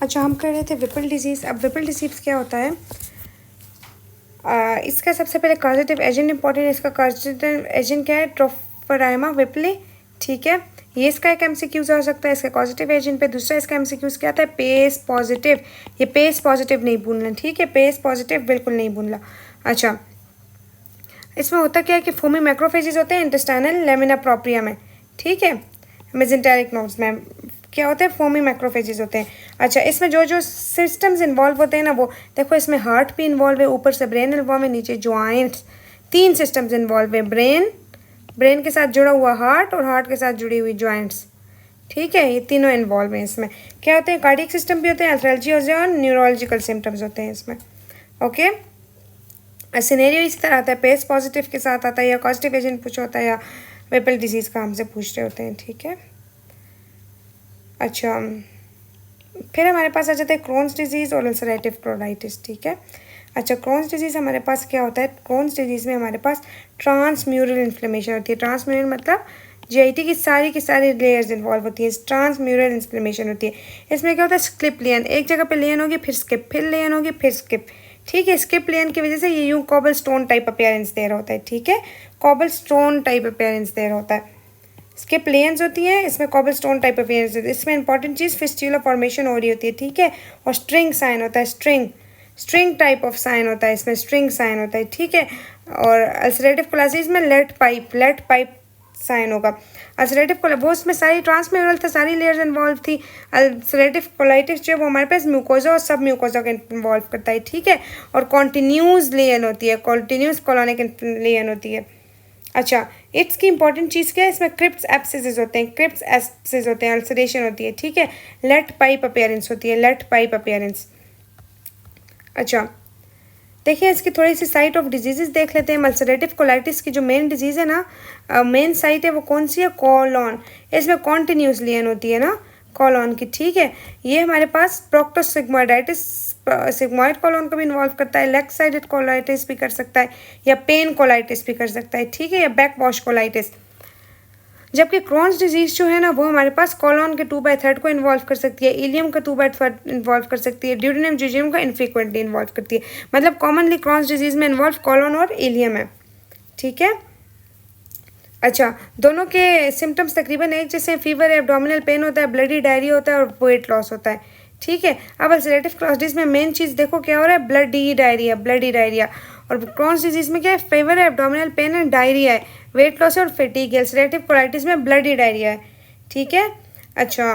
अच्छा, हम कर रहे थे विपल डिजीज़। अब विपल डिजीज़ क्या होता है? इसका सबसे पहले कॉजेटिव एजेंट इंपॉर्टेंट है। इसका कॉजेटिव एजेंट क्या है? ट्रोफराइमा विपली, ठीक है। ये इसका एक एमसीक्यूज हो सकता है इसका कॉजेटिव एजेंट पे। दूसरा इसका एमसीक्यूज क्या आता है? PAS positive. ये पेस पॉजिटिव नहीं भूलना, ठीक है, पेस पॉजिटिव बिल्कुल नहीं भूलना। अच्छा, इसमें होता क्या है कि फोमी मैक्रोफेजेस होते हैं इंटेस्टाइनल लेमिना प्रोप्रिया में, ठीक है। मेजेंटेरिक नोड्स में क्या होते हैं? फोमी मैक्रोफेजेस होते हैं। अच्छा, इसमें जो जो सिस्टम्स इन्वॉल्व होते हैं ना, वो देखो, इसमें हार्ट भी इन्वॉल्व है, ऊपर से ब्रेन इन्वॉल्व है, नीचे जॉइंट्स, 3 सिस्टम्स इन्वॉल्व है। ब्रेन के साथ जुड़ा हुआ हार्ट और हार्ट के साथ जुड़ी हुई जॉइंट्स, ठीक है, ये तीनों इन्वॉल्व हैं इसमें। क्या होते हैं? कार्डियक सिस्टम भी होते हैं, एल्थ्रेलजी होते हैं और न्यूरोलॉजिकल सिम्टम्स होते हैं इसमें, ओके। सिनेरियो इस तरह आता है, पेस पॉजिटिव के साथ आता है, या पॉजिटिव एजेंट पूछा होता है, या वेपल डिजीज़ का हमसे पूछ रहे होते हैं, ठीक है। अच्छा, फिर हमारे पास आ जाता है क्रोन्स डिजीज़ और अल्सरेटिव कोलाइटिस, ठीक है। अच्छा, क्रोन्स डिजीज़ हमारे पास क्या होता है? क्रोन्स डिजीज़ में हमारे पास ट्रांसम्यूरल इन्फ्लेमेशन होती है। ट्रांसम्यूरल मतलब जीआईटी की सारी लेयर्स इन्वॉल्व होती है, ट्रांसम्यूरल इन्फ्लेमेशन होती है। इसमें क्या होता है? स्किप लेन, एक जगह पे लेन होगी, फिर स्किप, फिर लेन होगी, फिर स्किप, ठीक है। स्किप लेन की वजह से ये यूँ कॉबल स्टोन टाइप अपेयरेंस दे रहा होता है, ठीक है, कॉबल स्टोन टाइप अपेयरेंस दे रहा होता है। स्किप लेन्स होती हैं, इसमें कॉबल स्टोन टाइप अपेयरेंस होती है। इसमें इंपॉर्टेंट चीज़ फिस्ट्यूला फॉर्मेशन हो रही होती है, ठीक है, और स्ट्रिंग साइन होता है, स्ट्रिंग टाइप ऑफ साइन होता है, इसमें स्ट्रिंग साइन होता है, ठीक है। और अल्सरेटिव कोलाइटिस में लेट पाइप साइन होगा। अल्सरेटिव वो उसमें सारी ट्रांसम्यूरल था, सारी लेयर्स इन्वॉल्व थी। अल्सरेटिव कोलाइटिस जो है वो हमारे पास म्यूकोजा और सब म्यूकोजा का इन्वॉल्व करता है, ठीक है, और कॉन्टिन्यूस लेयन होती है, कॉन्टिन्यूस कॉलोनिक लेयन होती है। अच्छा, इट्स की इंपॉर्टेंट चीज़ क्या है? इसमें क्रिप्स एब्सेसेस होते हैं, अल्सरेशन होती है, ठीक है, लेट पाइप अपेयरेंस होती है, लेट पाइप अपेयरेंस। अच्छा, देखिए इसकी थोड़ी सी साइट ऑफ डिजीजेस देख लेते हैं। अल्सरेटिव कोलाइटिस की जो मेन डिजीज़ है ना, मेन साइट है वो कौन सी है? कॉलॉन। इसमें कॉन्टिन्यूस लेन होती है ना कॉलॉन की, ठीक है। ये हमारे पास प्रोक्टोसिग्मोइडाइटिस, सिग्मोइड कॉलॉन को भी इन्वॉल्व करता है, लेफ्ट साइडेड कोलाइटिस भी कर सकता है, या पेन कोलाइटिस भी कर सकता है, ठीक है, या बैक वॉश कोलाइटिस। जबकि क्रॉन्स डिजीज़ जो है ना, वो हमारे पास कॉलॉन के 2/3 को इन्वॉल्व कर सकती है, इलियम का 2/3 इन्वॉल्व कर सकती है, ड्यूडेनम जिजियम का इनफ्रीक्वेंटली इन्वॉल्व करती है। मतलब कॉमनली क्रॉन्स डिजीज़ में इन्वॉल्व कॉलॉन और इलियम है, ठीक है। अच्छा, दोनों के सिम्टम्स तकरीबन एक जैसे, फीवर है, एब्डोमिनल पेन होता है, ब्लडी डायरिया होता है और वेट लॉस होता है, ठीक है। अब अल्सरेटिव क्रॉन्स डिजीज में मेन चीज़ देखो क्या हो रहा है? Bloody diarrhoea. और क्रॉन्स डिजीज में क्या है? फीवर है, एब्डोमिनल पेन है, डायरिया है, वेट लॉस है और फेटीग है। अल्सरेटिव कोलाइटिस में ब्लडी डायरिया है, ठीक है। अच्छा,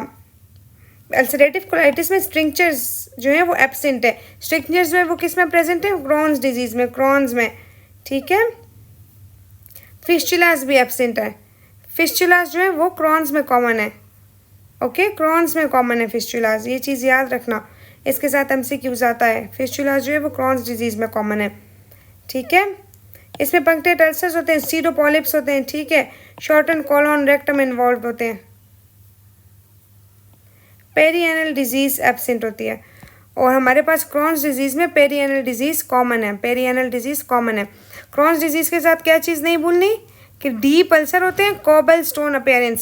अल्सरेटिव कोलाइटिस में स्ट्रिक्चर्स जो है वो एब्सेंट है। स्ट्रिक्चर्स जो है वो किस में प्रेजेंट है? क्रॉन्स डिजीज में, क्रॉन्स में, ठीक है। फिस्चुलास भी एब्सेंट है। फिस्चुलास जो है वो क्रॉन्स में कॉमन है, ओके, क्रॉन्स में कॉमन है फिस्चुलास, ये चीज़ याद रखना, इसके साथ एमसीक्यूज आता है। फिस्चुलास जो है वो क्रॉन्स डिजीज़ में कॉमन है, ठीक है। इसमें पंक्टेट अल्सर्स होते हैं, सीडोपॉलिप्स होते हैं, ठीक है, शॉर्टन कॉलॉन रेक्टम इन्वॉल्व होते हैं। पेरिएनल डिजीज़ एब्सेंट होती है, और हमारे पास क्रॉन्स डिजीज़ में पेरिएनल डिजीज़ कॉमन है, पेरिएनल डिजीज़ कॉमन है। क्रॉन्स डिजीज़ के साथ क्या चीज़ नहीं भूलनी कि डीप अल्सर होते हैं, cobble stone appearance,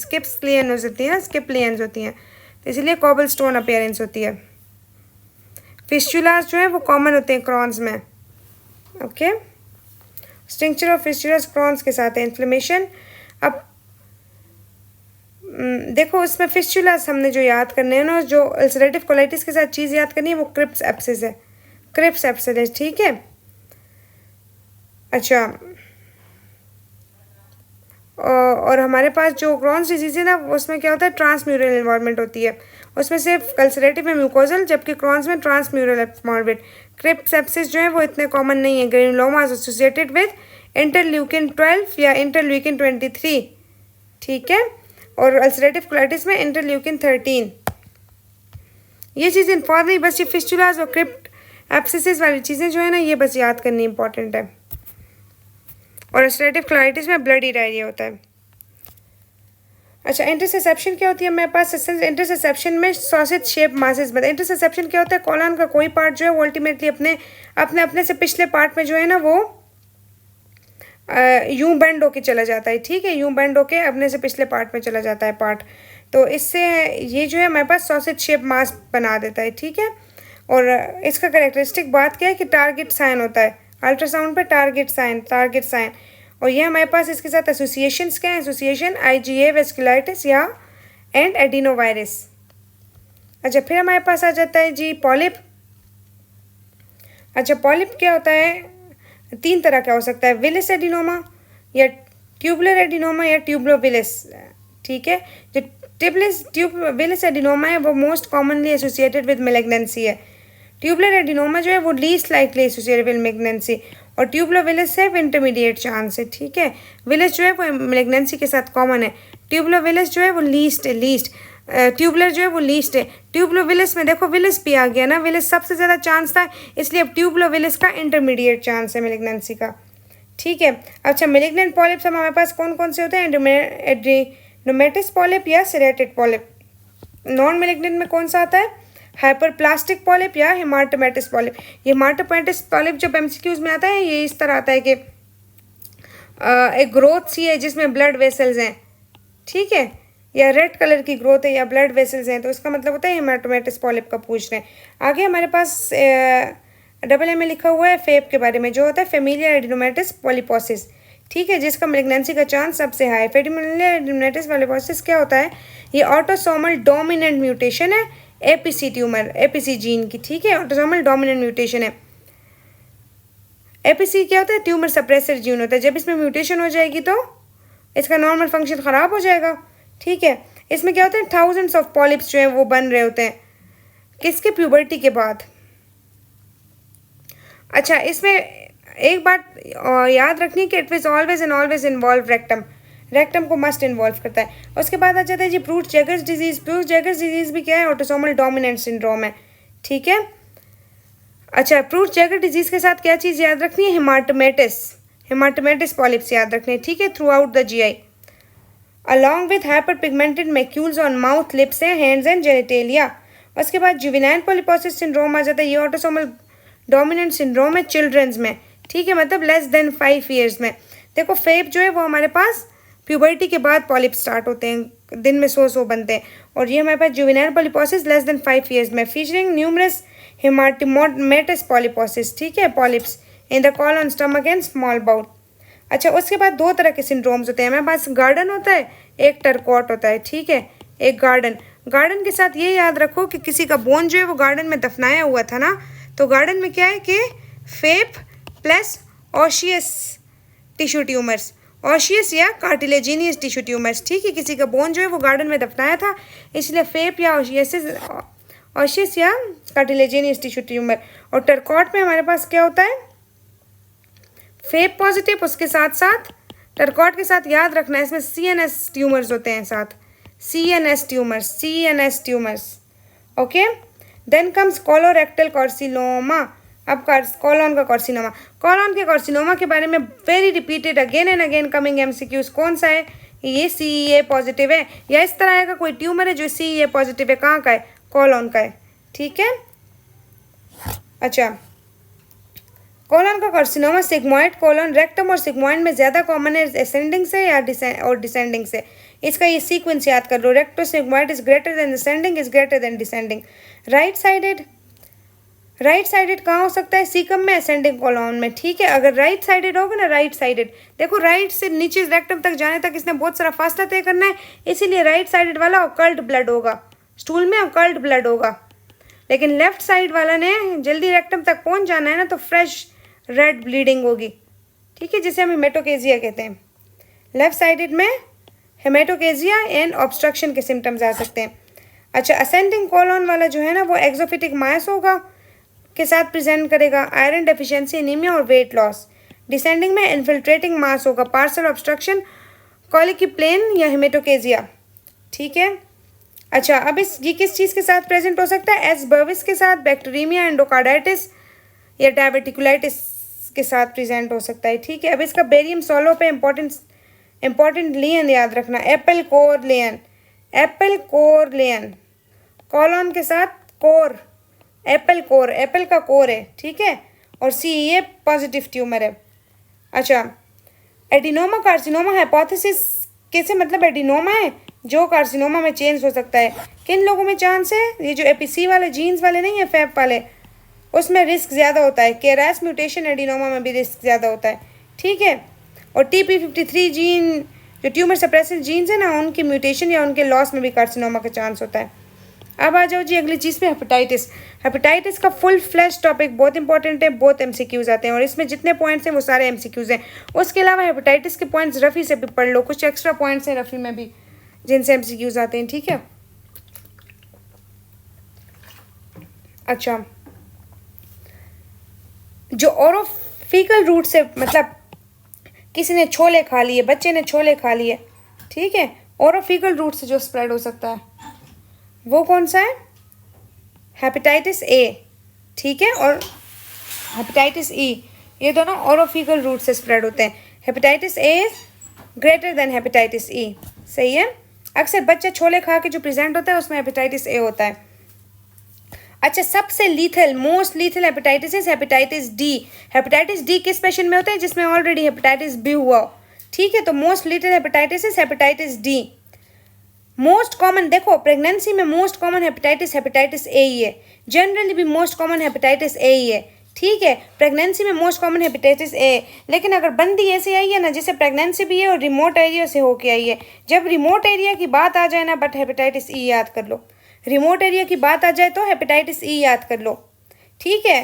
skips layers होती हैं, स्किप लेयर्स होती हैं, तो इसलिए कॉबल स्टोन अपेयरेंस होती है। फिस्चुलास जो है वो कॉमन होते हैं क्रॉन्स में, ओके। स्ट्रक्चर ऑफ फिस्चुलास क्रॉन्स के साथ है, इन्फ्लेमेशन। अब देखो, उसमें फिस्चुलास हमने जो याद करने हैं ना, जो अल्सरेटिव कोलाइटिस के साथ चीज़ याद करनी है वो क्रिप्स एब्सेस है, ठीक है। अच्छा, और हमारे पास जो क्रॉन्स डिजीज़ है ना, उसमें क्या होता है? ट्रांसम्यूरल इन्वॉल्वमेंट होती है, उसमें सिर्फ अल्सरेटिव में म्यूकोजल, जबकि क्रॉन्स में ट्रांसम्यूरल इन्वॉल्वमेंट। क्रिप्स एब्सेस जो है वो इतने कॉमन नहीं है। ग्रेनुलोमास एसोसिएटेड विद इंटरल्यूकिन 12 या इंटरल्यूकिन 23, ठीक है, और अल्सरेटिव कोलाइटिस में इंटरल्यूकिन 13। ये चीज़ इन्फॉर्म नहीं, बस ये फिस्चुलास और क्रिप्ट एब्सेसेस वाली चीज़ें जो है ना, ये बस याद करनी इंपॉर्टेंट है। और अल्सरेटिव कोलाइटिस में ब्लडी डायरिया होता है। अच्छा, इंटरसेप्शन क्या होती है हमारे पास? इंटरसेप्शन में सॉसेज शेप मासेस बताए। इंटरसेप्शन क्या होता है? कॉलन का कोई पार्ट जो है वो अल्टीमेटली अपने से पिछले पार्ट में जो है ना वो यूं बेंड होके चला जाता है, ठीक है, यूं बेंड होके अपने से पिछले पार्ट में चला जाता है पार्ट। तो इससे ये जो है हमारे पास सॉसेज शेप मास बना देता है, ठीक है। और इसका करेक्टरिस्टिक बात क्या है कि टारगेट साइन होता है अल्ट्रासाउंड पे, टारगेट साइन। और ये हमारे पास इसके साथ एसोसिएशंस क्या है, एसोसिएशन IgA वेस्कुलाइटिस या एंड एडिनोवायरस। अच्छा, फिर हमारे पास आ जाता है जी पॉलिप। अच्छा, पॉलिप क्या होता है, 3 तरह का हो सकता है, विलिस एडिनोमा या ट्यूबुलर एडिनोमा या ट्यूबलोविलिस, ठीक है। जो विलिस एडिनोमा है वो most commonly associated with malignancy है। ट्यूबुलर एडिनोमा जो है वो least likely associated with malignancy, और ट्यूबलोविलिस है वो इंटरमीडिएट चांस है, ठीक है। विलिस जो है वो मेलिग्नेंसी के साथ कॉमन है, ट्यूबलोविलिस जो है वो लीस्ट ट्यूबुलर जो है वो लीस्ट है। ट्यूबलोविलिस में देखो विलिस भी आ गया ना, विलिस सबसे ज़्यादा चांस था, इसलिए अब ट्यूबलोविलिस का इंटरमीडिएट चांस है मेलिग्नेंसी का, ठीक है। अच्छा, मेलिग्नेंट पॉलिप्स हमारे पास कौन कौन से होते हैं, एडिनोमेटिस पॉलिप या सेरेटेड पॉलिप। नॉन मेलिग्नेंट में कौन सा आता है, हाइपरप्लास्टिक पॉलिप या हेमाटोमेटिस पॉलिप। ये हेमाटोमेटिस पॉलिप जब MCQs में आता है ये इस तरह आता है कि एक ग्रोथ सी है जिसमें ब्लड वेसल्स हैं, ठीक है, या रेड कलर की ग्रोथ है या ब्लड वेसल्स हैं, तो इसका मतलब होता है हेमाटोमेटिस पॉलिप का पूछ रहे हैं। आगे हमारे पास डबल में लिखा हुआ है फेप के बारे में, जो होता है फेमिलियर एडिनोमेटिस पॉलिपोसिस, ठीक है, जिसका मेलिग्नेंसी का चांस सबसे हाई। फेमिलियर एडिनोमेटिस पॉलिपोसिस क्या होता है, ये ऑटोसोमल डोमिनेंट म्यूटेशन है एपीसी जीन की, ठीक है, ऑटोसोमल डोमिनेंट म्यूटेशन है। एपीसी क्या होता है, ट्यूमर सप्रेसर जीन होता है। जब इसमें म्यूटेशन हो जाएगी तो इसका नॉर्मल फंक्शन ख़राब हो जाएगा, ठीक है। इसमें क्या होता है, थाउजेंड्स ऑफ पॉलिप्स जो हैं वो बन रहे होते हैं, किसके, प्यूबर्टी के बाद। अच्छा, इसमें एक बात याद रखनी है कि it was always and always involve rectum को मस्ट इन्वॉल्व करता है। उसके बाद आ जाता है जी प्रूट जैगर्स डिजीज़। प्रूट जैगर्स डिजीज़ भी क्या है, ऑटोसोमल डोमिनेंट सिंड्रोम है, ठीक है। अच्छा, प्रूट जैगर डिजीज़ के साथ क्या चीज़ याद रखनी है, हेमाटोमेटिस पॉलिप्स याद रखने हैं, ठीक है, through out the GI along with hyper pigmented macules on mouth, lips हैं, हैंड्स एंड जेनिटेलिया। उसके बाद जुवेनाइल पॉलीपोसिस सिंड्रोम आ जाता है, ये ऑटोसोमल डोमिनेंट सिंड्रोम है चिल्ड्रंस में, ठीक है, मतलब लेस देन 5 ईयर्स में। देखो फेप जो है वो हमारे पास प्यूबर्टी के बाद पॉलिप स्टार्ट होते हैं, दिन में 100 बनते हैं, और ये हमारे पास juvenile polyposis less than 5 years में, फीचरिंग न्यूमरस हेमाटोमेटिस पॉलीपोसिस, ठीक है, polyps in the colon, stomach and small bowel. अच्छा, उसके बाद 2 तरह के सिंड्रोम्स होते हैं हमारे पास, गार्डन होता है, एक टर्कोट होता है, ठीक है, एक गार्डन के साथ ये याद रखो कि किसी का बोन जो है वो गार्डन में दफनाया हुआ था ना, तो गार्डन में क्या है कि फेप प्लस ऑशियस टिश्यू ट्यूमर्स, ऑशियस या कार्टिलेजिनियस टिश्यू ट्यूमर्स, ठीक है, किसी का बोन जो है वो गार्डन में दफनाया था, इसलिए फेप या ऑशियस या कार्टिलेजिनियस टिश्यू ट्यूमर। और टर्कोट में हमारे पास क्या होता है, फेप पॉजिटिव, उसके साथ साथ टर्कोट के साथ याद रखना है इसमें CNS ट्यूमर्स होते हैं साथ, CNS tumours, okay. Then comes colorectal carcinoma. अब कॉलोन का कार्सिनोमा, कॉलोन के कार्सिनोमा के बारे में very repeated again and again coming MCQs, कौन सा है, ये CEA पॉजिटिव है, या इस तरह का कोई ट्यूमर है जो CEA पॉजिटिव है, कहाँ का है, कॉलोन का है, ठीक है। अच्छा, कॉलन का कार्सिनोमा सिग्मोइड कॉलन, रेक्टम और सिग्मोइड में ज़्यादा कॉमन है असेंडिंग से या डिसेंडिंग से। इसका ये सीक्वेंस याद कर लो, recto sigmoid is greater than ascending, is greater than descending. Right sided कहाँ हो सकता है, सीकम में, असेंडिंग कॉलन में, ठीक है। अगर राइट साइडेड होगा ना, राइट साइडेड, देखो राइट से नीचे रेक्टम तक जाने तक इसने बहुत सारा फासला तय करना है, इसीलिए राइट साइडेड वाला ऑकल्ट ब्लड होगा, स्टूल में ऑकल्ट ब्लड होगा। लेकिन लेफ्ट साइड वाला ने जल्दी रेक्टम तक पहुँच जाना है ना, तो फ्रेश रेड ब्लीडिंग होगी, ठीक है, जिसे हम हेमेटोकेजिया कहते हैं। लेफ्ट साइडेड में हेमेटोकेजिया एंड ऑब्स्ट्रक्शन के सिम्टम्स आ सकते हैं। अच्छा, असेंडिंग कॉलन वाला जो है ना वो एक्सोफिटिक मास होगा के साथ प्रेजेंट करेगा, आयरन डेफिशिएंसी, एनीमिया और वेट लॉस। डिसेंडिंग में इन्फिल्ट्रेटिंग मास होगा, पार्सल ऑब्स्ट्रक्शन, कॉलिकी प्लेन या हेमेटोकेजिया, ठीक है। अच्छा, अब ये किस चीज़ के साथ प्रेजेंट हो सकता है, एस बर्विस के साथ, बैक्टीरियमिया, एंडोकार्डाइटिस या डायबिटिकुलाइटिस के साथ प्रेजेंट हो सकता है, ठीक है। अब इसका बेरियम सोलो पे इंपॉर्टेंट लियन याद रखना, एप्पल कोर लियन, कॉलन के साथ कोर, एप्पल का कोर है, ठीक है, और CEA पॉजिटिव ट्यूमर है। अच्छा, एडिनोमा कार्सिनोमा हाइपोथेसिस कैसे, मतलब एडिनोमा है जो कार्सिनोमा में चेंज हो सकता है। किन लोगों में चांस है? ये जो एपीसी वाले जीन्स वाले नहीं है, फैप वाले, उसमें रिस्क ज़्यादा होता है। केरास म्यूटेशन एडिनोमा में भी रिस्क ज़्यादा होता है, ठीक है। और TP53 जीन जो ट्यूमर सप्रेसिव जीन्स है ना, उनकी म्यूटेशन या उनके लॉस में भी कार्सिनोमा का चांस होता है। अब आ जाओ जी अगली चीज़ पे, हेपेटाइटिस। हेपेटाइटिस का फुल फ्लैश टॉपिक बहुत इंपॉर्टेंट है, बहुत MCQs आते हैं और इसमें जितने पॉइंट्स हैं वो सारे MCQs हैं। उसके अलावा हेपेटाइटिस के पॉइंट्स रफ़ी से भी पढ़ लो, कुछ एक्स्ट्रा पॉइंट्स हैं रफ़ी में भी जिनसे MCQs आते हैं, ठीक है। अच्छा, जो ओरोफिकल रूट से, मतलब किसी ने छोले खा लिए, बच्चे ने छोले खा लिए, ठीक है, ओरोफिकल रूट से जो स्प्रेड हो सकता है वो कौन सा है? हेपेटाइटिस ए, ठीक है, और हेपेटाइटिस ई, ये दोनों ओरोफिकल रूट से स्प्रेड होते हैं। Hepatitis A greater than hepatitis E, सही है। अक्सर बच्चा छोले खा के जो प्रेजेंट होता है उसमें हेपेटाइटिस ए होता है। अच्छा, सबसे lethal, most lethal hepatitis is hepatitis D. Hepatitis D किस पेशेंट में होता है? जिसमें ऑलरेडी हेपेटाइटिस बी हुआ, ठीक है। तो most lethal hepatitis is hepatitis D. Most common, देखो प्रेगनेंसी में मोस्ट कॉमन हेपेटाइटिस ए ही है, जनरली भी मोस्ट कॉमन हेपेटाइटिस ए ही है, ठीक है। प्रेगनेंसी में मोस्ट कॉमन हेपेटाइटिस ए, लेकिन अगर बंदी ऐसे आई है ना जिसे प्रेगनेंसी भी है और रिमोट एरिया से होके आई है, जब रिमोट एरिया की बात आ जाए ना, बट हेपेटाइटिस ई याद कर लो, रिमोट एरिया की बात आ जाए तो हेपेटाइटिस ई याद कर लो, ठीक है।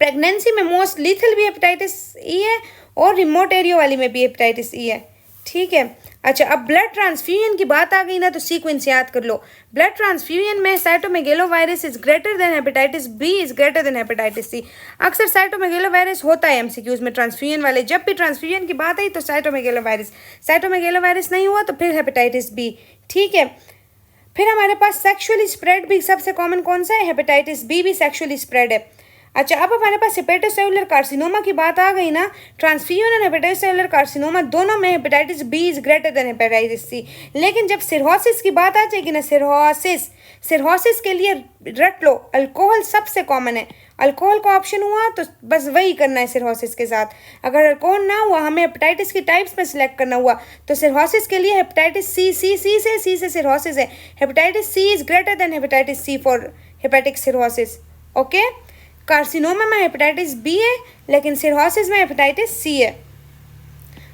प्रेगनेंसी में मोस्ट लीथल भी हेपेटाइटिस ई है और रिमोट एरिया वाली में भी हेपेटाइटिस ई है, ठीक है। अच्छा, अब ब्लड ट्रांसफ्यूजन की बात आ गई ना, तो सीक्वेंस याद कर लो। ब्लड ट्रांसफ्यूजन में cytomegalovirus is greater than hepatitis B is greater than hepatitis C. अक्सर साइटोमेगेलोवायरस होता है MCQs में ट्रांसफ्यूजन वाले, जब भी ट्रांसफ्यूजन की बात आई तो साइटोमेगेलोवायरस नहीं हुआ तो फिर हेपेटाइटिस बी, ठीक है। फिर हमारे पास सेक्सुअली स्प्रेड भी सबसे कॉमन कौन सा है? हेपेटाइटिस बी भी सेक्सुअली स्प्रेड है। अच्छा, अब हमारे पास हेपेटोसेलुलर कार्सिनोमा की बात आ गई ना, ट्रांसफ्यूजन और हेपेटोसेलुलर कार्सिनोमा दोनों में hepatitis B is greater than hepatitis C. लेकिन जब सिरहोसिस की बात आ जाएगी ना, सिरहोसिस के लिए रट लो, अल्कोहल सबसे कॉमन है। अल्कोहल का ऑप्शन हुआ तो बस वही करना है सिरहोसिस के साथ। अगर अल्कोहल ना हुआ, हमें हेपेटाइटिस की टाइप्स में सिलेक्ट करना हुआ, तो सिरहोसिस के लिए हेपेटाइटिस सी से सिरहोसिस है। Hepatitis C is greater than hepatitis C for hepatic cirrhosis, okay. Carcinoma में हेपेटाइटिस बी है, लेकिन सिरहोसिस में हेपेटाइटिस सी है।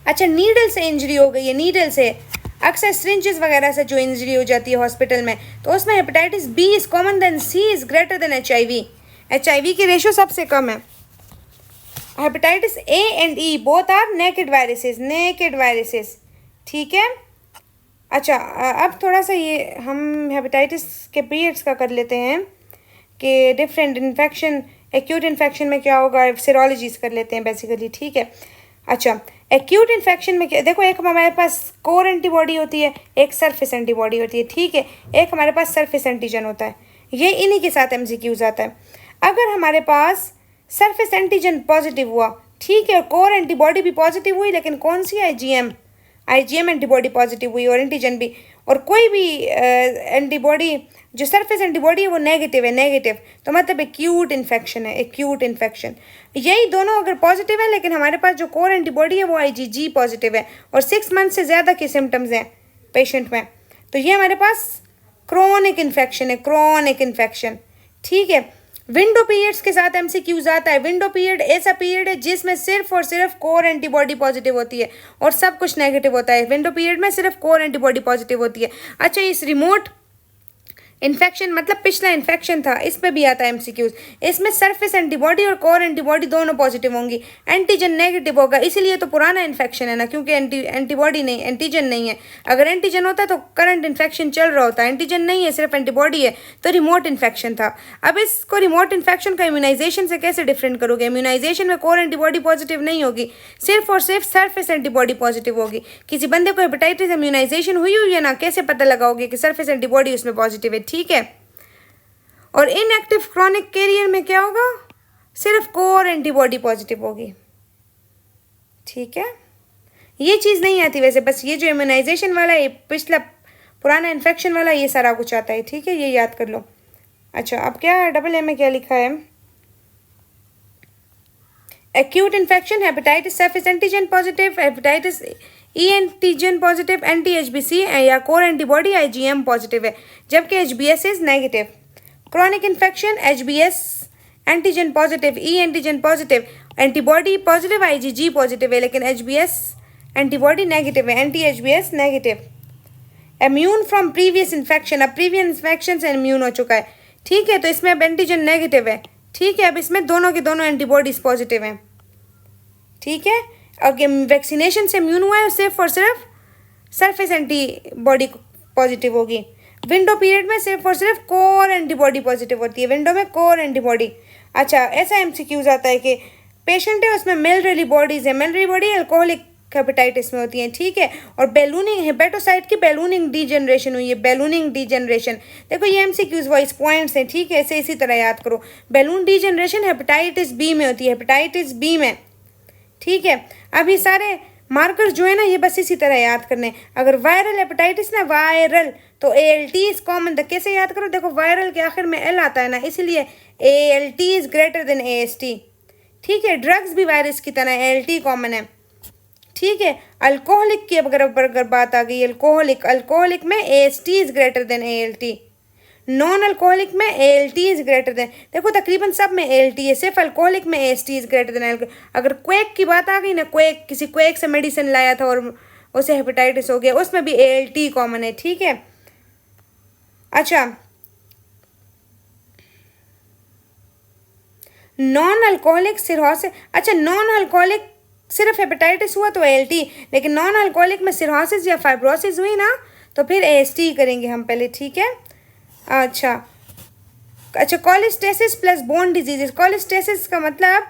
अच्छा, नीडल से इंजरी हो गई है, नीडल से, अक्सर सिरिंजेस वगैरह से जो इंजरी हो जाती है हॉस्पिटल में, तो उसमें hepatitis B is common than C is greater than HIV की रेशो सबसे कम है। Hepatitis A and E both are naked viruses, ठीक है। अच्छा, अब थोड़ा सा ये हम हेपेटाइटिस के पीरियड्स का कर लेते हैं कि डिफरेंट इन्फेक्शन, एक्यूट इन्फेक्शन में क्या होगा, सीरोलॉजीज कर लेते हैं बेसिकली, ठीक है। अच्छा, एक्यूट इन्फेक्शन में क्या, देखो एक हमारे पास कोर एंटीबॉडी होती है, एक सरफेस एंटीबॉडी होती है, ठीक है। एक हमारे पास सरफेस एंटीजन होता है, ये इन्हीं के साथ MCQs आता है। अगर हमारे पास सरफेस एंटीजन पॉजिटिव हुआ, ठीक है, और कोर एंटीबॉडी भी पॉजिटिव हुई, लेकिन कौन सी? IgM एंटीबॉडी पॉजिटिव हुई और एंटीजन भी, और कोई भी एंटीबॉडी जो सरफेस एंटीबॉडी है वो नेगेटिव, तो मतलब एक्यूट इन्फेक्शन है, यही दोनों अगर पॉजिटिव है, लेकिन हमारे पास जो कोर एंटीबॉडी है वो IgG पॉजिटिव है और 6 मंथ से ज़्यादा के सिम्टम्स हैं पेशेंट में, तो ये हमारे पास क्रोनिक इन्फेक्शन, ठीक है। विंडो पीरियड्स के साथ MCQs आता है। विंडो पीरियड ऐसा पीरियड है जिसमें सिर्फ और सिर्फ कोर एंटीबॉडी पॉजिटिव होती है और सब कुछ नेगेटिव होता है। विंडो पीरियड में सिर्फ कोर एंटीबॉडी पॉजिटिव होती है। अच्छा, इस रिमोट इन्फेक्शन मतलब पिछला इन्फेक्शन था, इस पे भी आता है MCQs। इसमें सरफेस एंटीबॉडी और कोर एंटीबॉडी दोनों पॉजिटिव होंगी, एंटीजन नेगेटिव होगा, इसीलिए तो पुराना इन्फेक्शन है ना, क्योंकि एंटीबॉडी नहीं, एंटीजन नहीं है। अगर एंटीजन होता तो करंट इन्फेक्शन चल रहा होता, एंटीजन नहीं है, सिर्फ एंटीबॉडी है, तो रिमोट इन्फेक्शन था। अब इसको रिमोट इन्फेक्शन का इम्यूनाइजेशन से कैसे डिफरेंट करोगे? इम्यूनाइजेशन में कोर एंटीबॉडी पॉजिटिव नहीं होगी, सिर्फ और सिर्फ सरफेस एंटीबॉडी पॉजिटिव होगी। किसी बंदे को हेपेटाइटिस इम्यूनाइजेशन हुई है ना, कैसे पता लगाओगे कि सरफेस एंटीबॉडी उसमें पॉजिटिव है, ठीक है। और इनएक्टिव क्रॉनिक कैरियर में क्या होगा? सिर्फ कोर एंटीबॉडी पॉजिटिव होगी, ठीक है। ये चीज़ नहीं आती वैसे, बस ये जो इम्यूनाइजेशन वाला है, पिछला पुराना इन्फेक्शन वाला, ये सारा कुछ आता है, ठीक है, ये याद कर लो। अच्छा, अब क्या AA में क्या लिखा है? Acute infection, hepatitis surface antigen positive, hepatitis E antigen positive anti HBC या कोर एंटीबॉडी IgM पॉजिटिव है, जबकि HBS is negative. Chronic infection HBS antigen positive, E antigen positive, antibody positive, IgG positive है, लेकिन HBS antibody negative है, anti HBS negative. Immune from previous infection, अब previous infection से immune हो चुका है, ठीक है, तो इसमें अब एंटीजन नेगेटिव है, ठीक है। अब इसमें दोनों के दोनों एंटीबॉडीज पॉजिटिव हैं, ठीक है। और वैक्सीनेशन से इम्यून हुआ है, सिर्फ और सिर्फ सरफेस एंटीबॉडी पॉजिटिव होगी। विंडो पीरियड में सिर्फ और सिर्फ कोर एंटीबॉडी पॉजिटिव होती है, विंडो में कोर एंटीबॉडी। अच्छा, ऐसा MCQs आता है कि पेशेंट है उसमें मिलिटरी बॉडीज है, मिलिटरी बॉडी अल्कोहलिक हेपेटाइटिस में होती हैं, ठीक है। और बैलूनिंग हेपेटोसाइट की बैलूनिंग डीजनरेशन हुई है, बैलूनिंग डीजनरेशन। देखो ये MCQs वाइज पॉइंट्स हैं, ठीक है, ऐसे इसी तरह याद करो। बैलून डीजनरेशन हेपेटाइटिस बी में होती है, हेपेटाइटिस बी में, ठीक है। अब ये सारे मार्कर्स जो है ना, ये बस इसी तरह याद करने। अगर वायरल हेपेटाइटिस ना, वायरल, तो ALT इज कॉमन। तो कैसे याद करो, देखो वायरल के आखिर में L आता है ना, इसलिए ALT is greater then AST, ठीक है। ड्रग्स भी वायरस की तरह ALT कॉमन है, ठीक है। अल्कोहलिक की अगर बात आ गई, अल्कोहलिक में AST is greater then ALT, non alcoholic में ALT इज ग्रेटर देन, देखो तकरीबन सब में ALT है, सिर्फ अल्कोहलिक में AST इज ग्रेटर देन। अगर क्वेक की बात आ गई ना, क्वेक, किसी क्वेक से मेडिसिन लाया था और उसे हेपेटाइटिस हो गया, उसमें भी ALT कॉमन है, ठीक है। अच्छा, नॉन अल्कोहलिक सिरहोसिस, अच्छा नॉन अल्कोहलिक सिर्फ हेपेटाइटिस हुआ तो ALT, लेकिन नॉन अल्कोहलिक में सिरहोसिस या फाइब्रोसिस हुई ना, तो फिर AST करेंगे हम पहले, ठीक है। अच्छा, cholestasis plus bone diseases, cholestasis का मतलब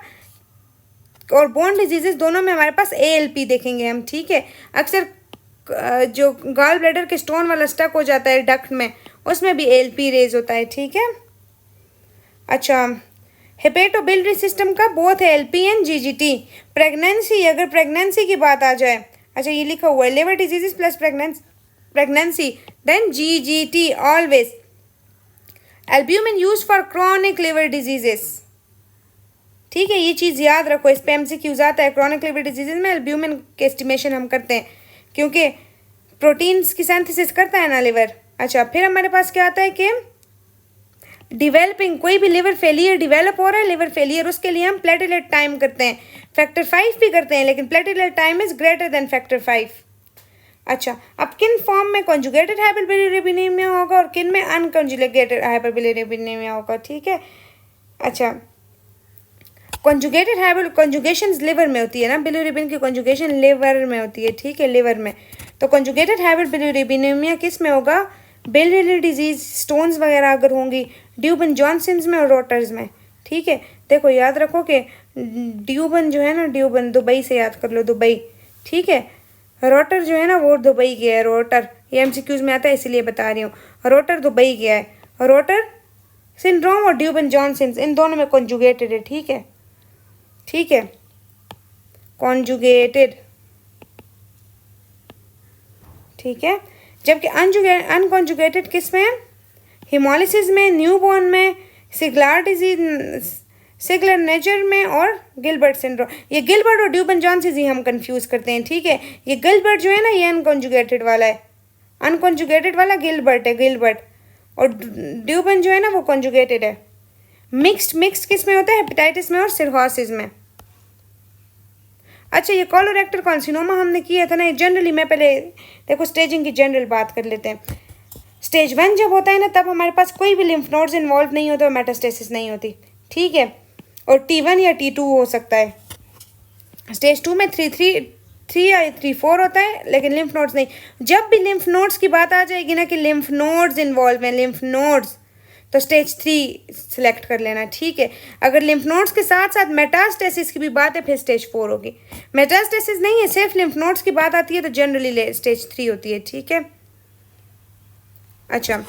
और बोन डिजीजेस दोनों में हमारे पास ALP देखेंगे हम, ठीक है। अक्सर जो गॉल ब्लैडर के स्टोन वाला स्टक हो जाता है डक्ट में, उसमें भी ALP रेज होता है, ठीक है। अच्छा, हेपेटोबिलिटरी सिस्टम का बोथ है LP एंड GGT। प्रेगनेंसी, अगर प्रेगनेंसी की बात आ जाए, अच्छा ये लिखा हुआ है liver diseases plus pregnancy then GGT always. Albumin use for chronic liver diseases, ठीक है, ये चीज़ याद रखो, इस पे MCQs आता है। क्रॉनिक लिवर डिजीजेस में एल्ब्यूमिन के एस्टिमेशन हम करते हैं, क्योंकि प्रोटीन्स की सिंथेसिस करता है ना लिवर। अच्छा, फिर हमारे पास क्या आता है कि डिवेलपिंग, कोई भी लिवर फेलियर डिवेलप हो रहा है, लिवर फेलियर, उसके लिए हम प्लेटलेट टाइम करते हैं, फैक्टर 5 भी करते हैं, लेकिन platelet time is greater then factor 5। अच्छा, अब किन फॉर्म में कॉन्जुगेटेड हाइपरबिलिरुबिनेमिया होगा और किन में अनकॉन्जुगेटेड हाइपरबिलिरुबिनेमिया होगा, ठीक है। अच्छा, कॉन्जुगेशन लिवर में होती है ना, बिलिरुबिन की कॉन्जुगेशन लिवर में होती है, ठीक है, लिवर में। तो कॉन्जुगेटेड हाइपरबिलिरुबिनेमिया किस में होगा, बिलियरी डिजीज, स्टोन्स वगैरह अगर होंगी, ड्यूबन जॉनसन्स में और रोटर्स में, ठीक है। देखो याद रखो कि ड्यूबन जो है ना, ड्यूबन दुबई से याद कर लो, दुबई, ठीक है। रोटर जो है ना वो दुबई गया है, रोटर, ये MCQs में आता है इसीलिए बता रही हूँ, रोटर दुबई गया है। रोटर सिंड्रोम और ड्यूबन जॉनसन्स इन दोनों में कॉन्जुगेटेड है, ठीक है, ठीक है, कॉन्जुगेटेड, ठीक है। जबकि अनकॉन्जुगेटेड किस में है, हिमोलिसिस में, न्यूबॉर्न में, सिगलर डिजीज, सिगलर नेचर में और गिलबर्ट सिंड्रोम। ये गिलबर्ट और ड्यूबन जॉनसन्स ही हम कंफ्यूज करते हैं, ठीक है। ये गिलबर्ट जो है ना, ये अनकॉन्जुगेटेड वाला है, अनकॉन्जुगेटेड वाला गिलबर्ट है, गिलबर्ट, और ड्यूबन जो है ना वो कॉन्जुगेटेड है। मिक्स्ड किस में होता है, हेपेटाइटिस में और सिरहोसिस में। अच्छा, ये कोलोरेक्टल कार्सिनोमा हमने किया था ना, जनरली मैं पहले देखो स्टेजिंग की जनरल बात कर लेते हैं। स्टेज 1 जब होता है ना, तब हमारे पास कोई भी लिम्फ नोड्स इन्वॉल्व नहीं होता और मेटास्टेसिस नहीं होती, ठीक है, और T1 या T2 हो सकता है। स्टेज 2 में 3 या 3-4 होता है, लेकिन लिम्फ नोड्स नहीं। जब भी लिम्फ नोड्स की बात आ जाएगी ना कि लिम्फ नोड्स इन्वॉल्व हैं, लिम्फ नोड्स, तो स्टेज 3 सिलेक्ट कर लेना, ठीक है। अगर लिम्फ नोड्स के साथ साथ मेटास्टेसिस की भी बात है, फिर स्टेज 4 होगी। मेटास्टेसिस नहीं है, सिर्फ लिम्फ नोड्स की बात आती है तो जनरली स्टेज 3 होती है, ठीक है। अच्छा,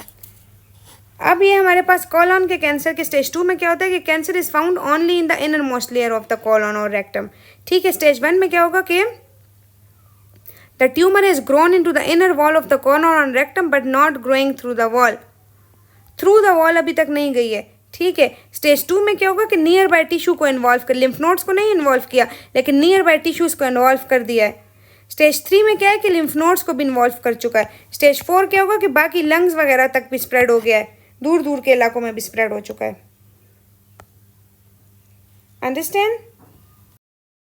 अब ये हमारे पास कॉलॉन के कैंसर के स्टेज 2 में क्या होता है कि cancer is found only in the innermost layer of the colon और रेक्टम, ठीक है। स्टेज 1 में क्या होगा कि the tumour is grown into the inner wall of the colon और rectum but not growing through the wall अभी तक नहीं गई है, ठीक है। स्टेज 2 में क्या होगा कि नियर बाय टिश्यू को इन्वॉल्व कर, लिम्फ नोड्स को नहीं इन्वॉल्व किया, लेकिन नियर बाय टिश्यूज को इन्वॉल्व कर दिया है। स्टेज 3 में क्या है कि लिम्फ नोड्स को भी इन्वॉल्व कर चुका है। स्टेज 4 क्या होगा कि बाकी लंग्स वगैरह तक भी स्प्रेड हो गया है, दूर दूर के इलाकों में भी स्प्रेड हो चुका है। अंडरस्टैंड?